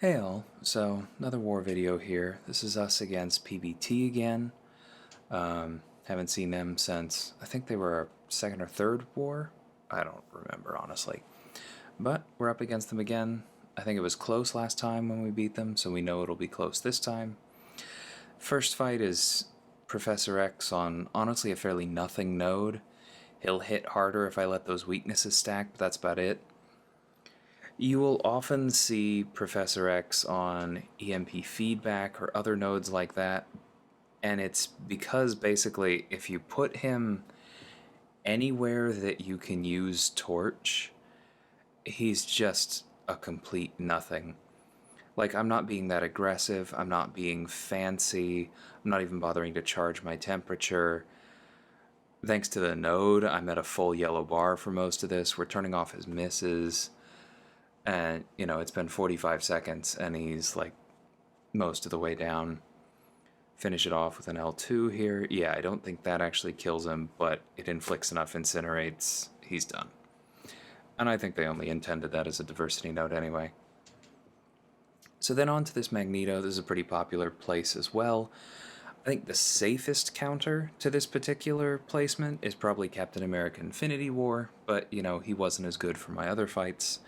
Hey all, so another war video here. This is us against PBT again. Haven't seen them since, I think they were our second or third war? I don't remember, honestly. But we're up against them again. I think it was close last time when we beat them, so we know it'll be close this time. First fight is Professor X on, honestly, a fairly nothing node. He'll hit harder if I let those weaknesses stack, but that's about it. You will often see Professor X on EMP feedback or other nodes like that, and it's because basically if you put him anywhere that you can use Torch, he's just a complete nothing. Like, I'm not being that aggressive, I'm not being fancy, I'm not even bothering to charge my temperature. Thanks to the node, I'm at a full yellow bar for most of this. We're turning off his misses. And, you know, it's been 45 seconds, and he's, like, most of the way down. Finish it off with an L2 here. Yeah, I don't think that actually kills him, but it inflicts enough incinerates. He's done. And I think they only intended that as a diversity node anyway. So then on to this Magneto. This is a pretty popular place as well. I think the safest counter to this particular placement is probably Captain America Infinity War, but, you know, he wasn't as good for my other fights.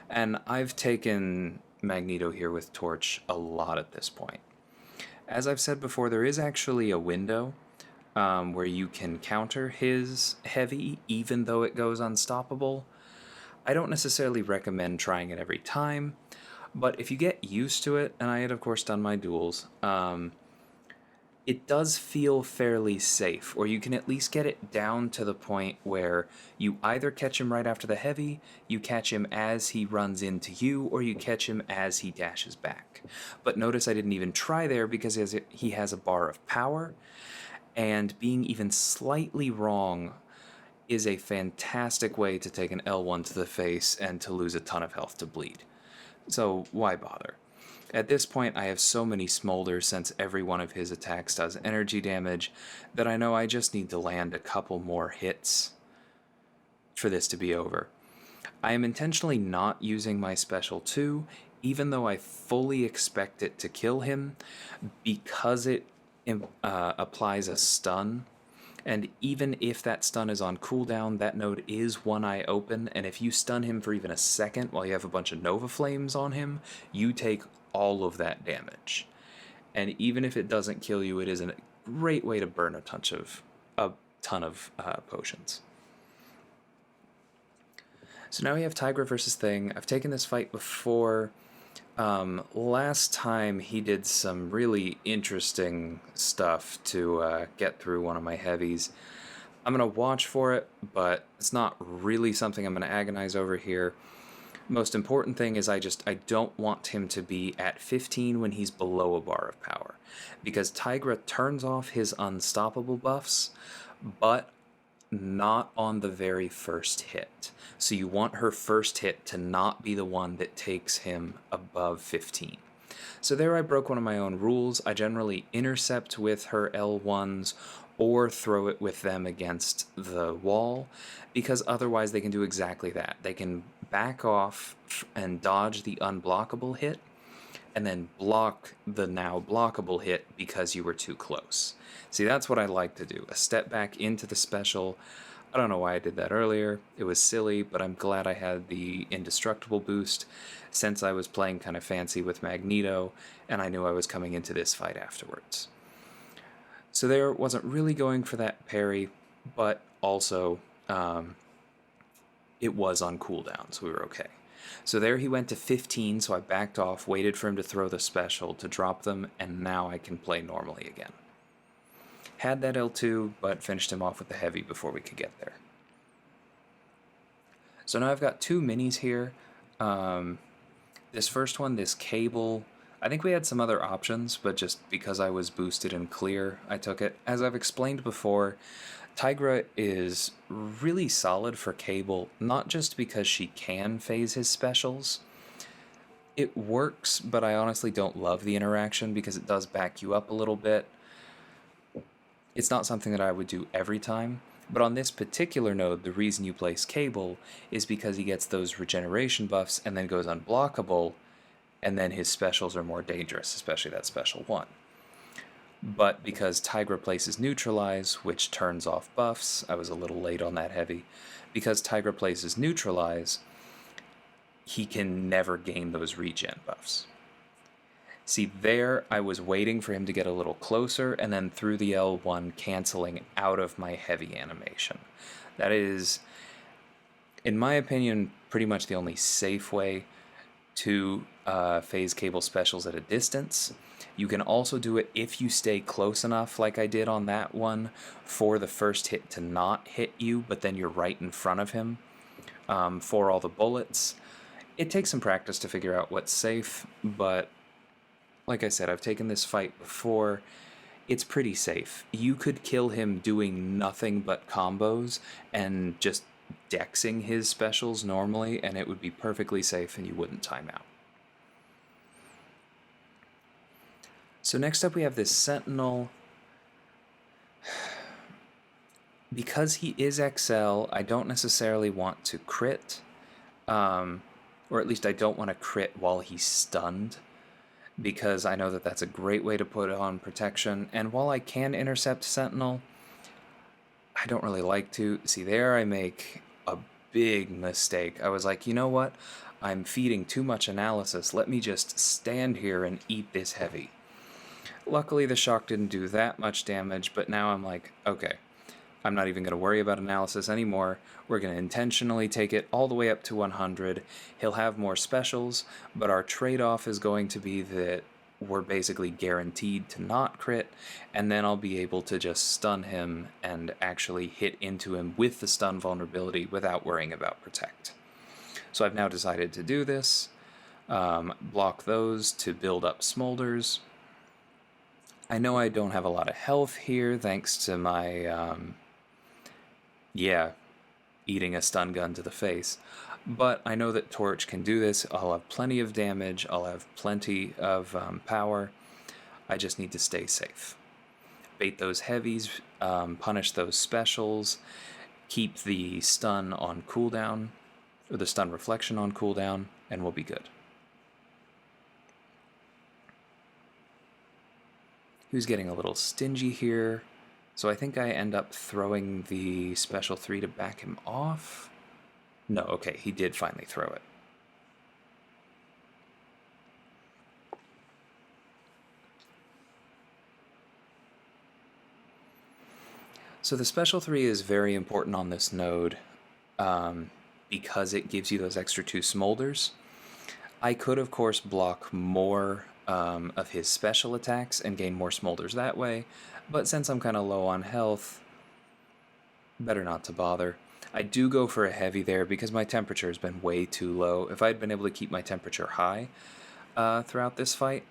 And I've taken Magneto here with Torch a lot at this point. As I've said before, there is actually a window where you can counter his heavy, even though it goes unstoppable. I don't necessarily recommend trying it every time, but if you get used to it, and I had of course done my duels, it does feel fairly safe, or you can at least get it down to the point where you either catch him right after the heavy, you catch him as he runs into you, or you catch him as he dashes back. But notice I didn't even try there because he has a bar of power, and being even slightly wrong is a fantastic way to take an L1 to the face and to lose a ton of health to bleed. So why bother? At this point, I have so many smolders since every one of his attacks does energy damage that I know I just need to land a couple more hits for this to be over. I am intentionally not using my special 2, even though I fully expect it to kill him, because it applies a stun. And even if that stun is on cooldown, that node is one eye open, and if you stun him for even a second while you have a bunch of Nova Flames on him, you take all of that damage. And even if it doesn't kill you, it is a great way to burn a ton of potions. So now we have Tigra versus Thing. I've taken this fight before. Last time he did some really interesting stuff to get through one of my heavies. I'm going to watch for it, but it's not really something I'm going to agonize over here. Most important thing is I don't want him to be at 15 when he's below a bar of power, because Tigra turns off his unstoppable buffs, but not on the very first hit. So you want her first hit to not be the one that takes him above 15. So there I broke one of my own rules. I generally intercept with her L1s or throw it with them against the wall, because otherwise they can do exactly that. They can back off and dodge the unblockable hit, and then block the now blockable hit because you were too close. See, that's what I like to do, a step back into the special. I don't know why I did that earlier. It was silly, but I'm glad I had the indestructible boost since I was playing kind of fancy with Magneto, and I knew I was coming into this fight afterwards. So there, wasn't really going for that parry, but also it was on cooldown, so we were okay. So there he went to 15, so I backed off, waited for him to throw the special to drop them, and now I can play normally again. Had that L2, but finished him off with the heavy before we could get there. So now I've got two minis here. This first one, this cable, I think we had some other options, but just because I was boosted and clear, I took it. As I've explained before, Tigra is really solid for cable, not just because she can phase his specials. It works, but I honestly don't love the interaction because it does back you up a little bit. It's not something that I would do every time, but on this particular node, the reason you place Cable is because he gets those regeneration buffs and then goes unblockable, and then his specials are more dangerous, especially that special one. But because Tigra places Neutralize, which turns off buffs, I was a little late on that heavy. Because Tigra places Neutralize, he can never gain those regen buffs. See, there I was waiting for him to get a little closer, and then through the L1 canceling out of my heavy animation. That is, in my opinion, pretty much the only safe way to phase cable specials at a distance. You can also do it if you stay close enough, like I did on that one, for the first hit to not hit you, but then you're right in front of him for all the bullets. It takes some practice to figure out what's safe, but like I said, I've taken this fight before. It's pretty safe. You could kill him doing nothing but combos and just dexing his specials normally, and it would be perfectly safe and you wouldn't time out. So next up we have this Sentinel. Because he is XL, I don't necessarily want to crit, or at least I don't want to crit while he's stunned, because I know that that's a great way to put on protection, and while I can intercept Sentinel, I don't really like to. See, there I make a big mistake. I was like, you know what? I'm feeding too much analysis. Let me just stand here and eat this heavy. Luckily, the shock didn't do that much damage, but now I'm like, okay, I'm not even going to worry about analysis anymore. We're going to intentionally take it all the way up to 100. He'll have more specials, but our trade-off is going to be that we're basically guaranteed to not crit, and then I'll be able to just stun him and actually hit into him with the stun vulnerability without worrying about protect. So I've now decided to do this, block those to build up smolders. I know I don't have a lot of health here thanks to my, eating a stun gun to the face. But I know that Torch can do this. I'll have plenty of damage. I'll have plenty of power. I just need to stay safe. Bait those heavies, punish those specials, keep the stun on cooldown, or the stun reflection on cooldown, and we'll be good. He was getting a little stingy here, so I think I end up throwing the special 3 to back him off. No, okay, he did finally throw it. So the special 3 is very important on this node because it gives you those extra 2 smolders. I could, of course, block more of his special attacks and gain more smolders that way, but since I'm kind of low on health, better not to bother. I do go for a heavy there because my temperature has been way too low. If I'd been able to keep my temperature high throughout this fight,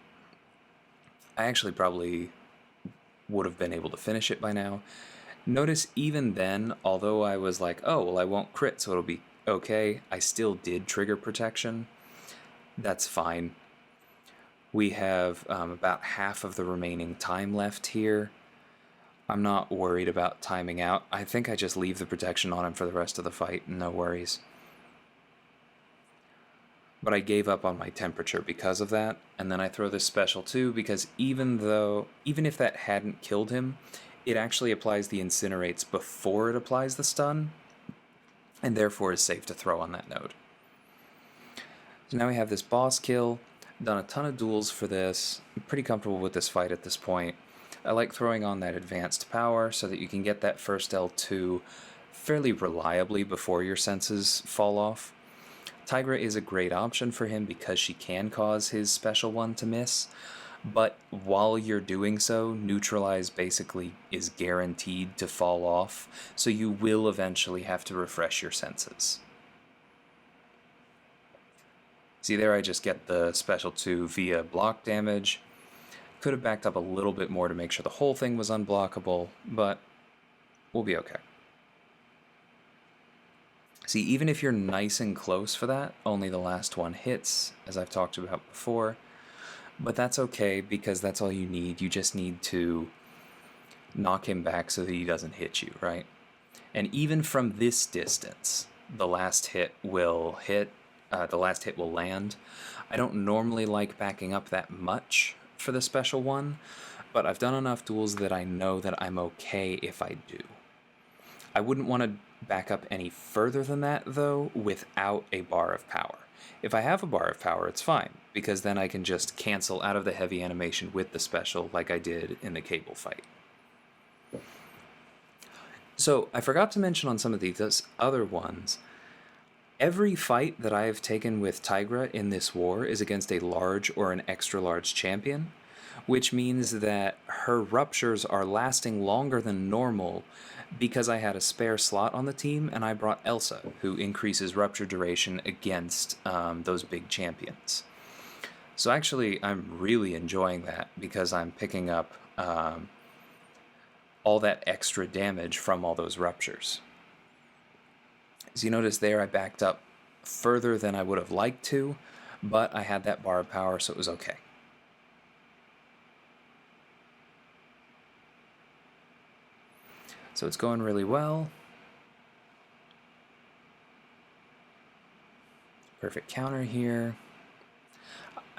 I actually probably would have been able to finish it by now. Notice even then, although I was like, oh, well, I won't crit, so it'll be okay, I still did trigger protection. That's fine. We have about half of the remaining time left here. I'm not worried about timing out. I think I just leave the protection on him for the rest of the fight, no worries. But I gave up on my temperature because of that, and then I throw this special too, because even if that hadn't killed him, it actually applies the incinerates before it applies the stun, and therefore is safe to throw on that node. So now we have this boss kill. Done a ton of duels for this. I'm pretty comfortable with this fight at this point. I like throwing on that advanced power so that you can get that first L2 fairly reliably before your senses fall off. Tigra is a great option for him because she can cause his special one to miss, but while you're doing so, Neutralize basically is guaranteed to fall off, so you will eventually have to refresh your senses. See there, I just get the special 2 via block damage. Could have backed up a little bit more to make sure the whole thing was unblockable, but we'll be okay. See, even if you're nice and close for that, only the last one hits, as I've talked about before. But that's okay, because that's all you need. You just need to knock him back so that he doesn't hit you, right? And even from this distance, the last hit will land. I don't normally like backing up that much for the special one, but I've done enough duels that I know that I'm okay if I do. I wouldn't want to back up any further than that, though, without a bar of power. If I have a bar of power, it's fine, because then I can just cancel out of the heavy animation with the special like I did in the cable fight. So, I forgot to mention on some of these other ones, every fight that I have taken with Tigra in this war is against a large or an extra large champion, which means that her ruptures are lasting longer than normal because I had a spare slot on the team and I brought Elsa, who increases rupture duration against those big champions. So actually, I'm really enjoying that because I'm picking up all that extra damage from all those ruptures. As you notice there, I backed up further than I would have liked to, but I had that bar of power, so it was okay. So it's going really well. Perfect counter here.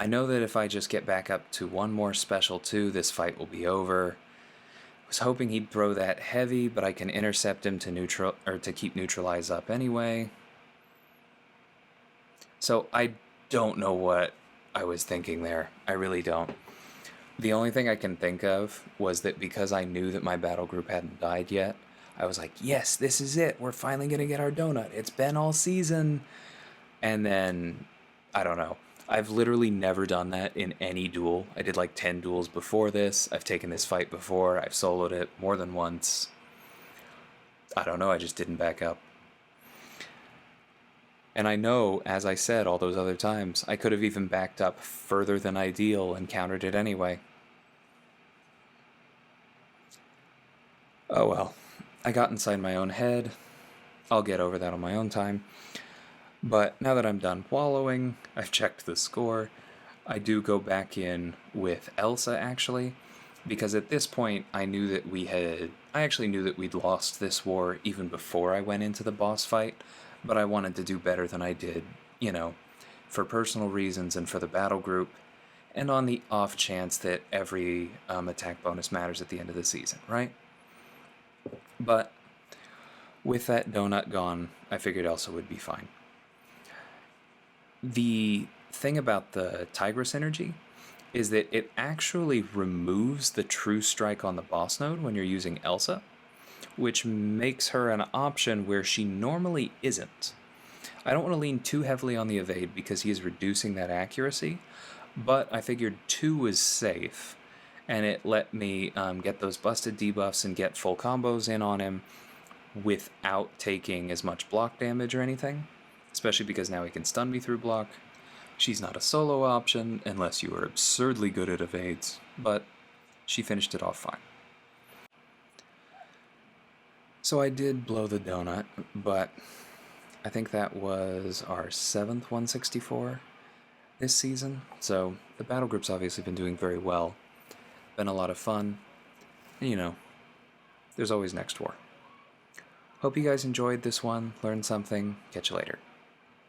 I know that if I just get back up to one more special 2, this fight will be over. I was hoping he'd throw that heavy, but I can intercept him to keep neutralize up anyway. So I don't know what I was thinking there. I really don't. The only thing I can think of was that because I knew that my battle group hadn't died yet, I was like, yes, this is it. We're finally going to get our donut. It's been all season. And then, I don't know. I've literally never done that in any duel. I did like 10 duels before this. I've taken this fight before. I've soloed it more than once. I don't know. I just didn't back up. And I know, as I said all those other times, I could have even backed up further than ideal and countered it anyway. Oh well, I got inside my own head. I'll get over that on my own time. But now that I'm done wallowing, I've checked the score. I do go back in with Elsa, actually, because at this point I actually knew that we'd lost this war even before I went into the boss fight, but I wanted to do better than I did, for personal reasons and for the battle group, and on the off chance that every attack bonus matters at the end of the season, right? But with that donut gone, I figured Elsa would be fine. The thing about the Tigra synergy is that it actually removes the true strike on the boss node when you're using Elsa, which makes her an option where she normally isn't. I don't want to lean too heavily on the evade because he is reducing that accuracy, but I figured 2 was safe, and it let me get those busted debuffs and get full combos in on him without taking as much block damage or anything, especially because now he can stun me through block. She's not a solo option unless you are absurdly good at evades, but she finished it off fine. So I did blow the donut, but I think that was our 7th 164 this season, so the battle group's obviously been doing very well. Been a lot of fun, and there's always next war. Hope you guys enjoyed this one, learned something. Catch you later.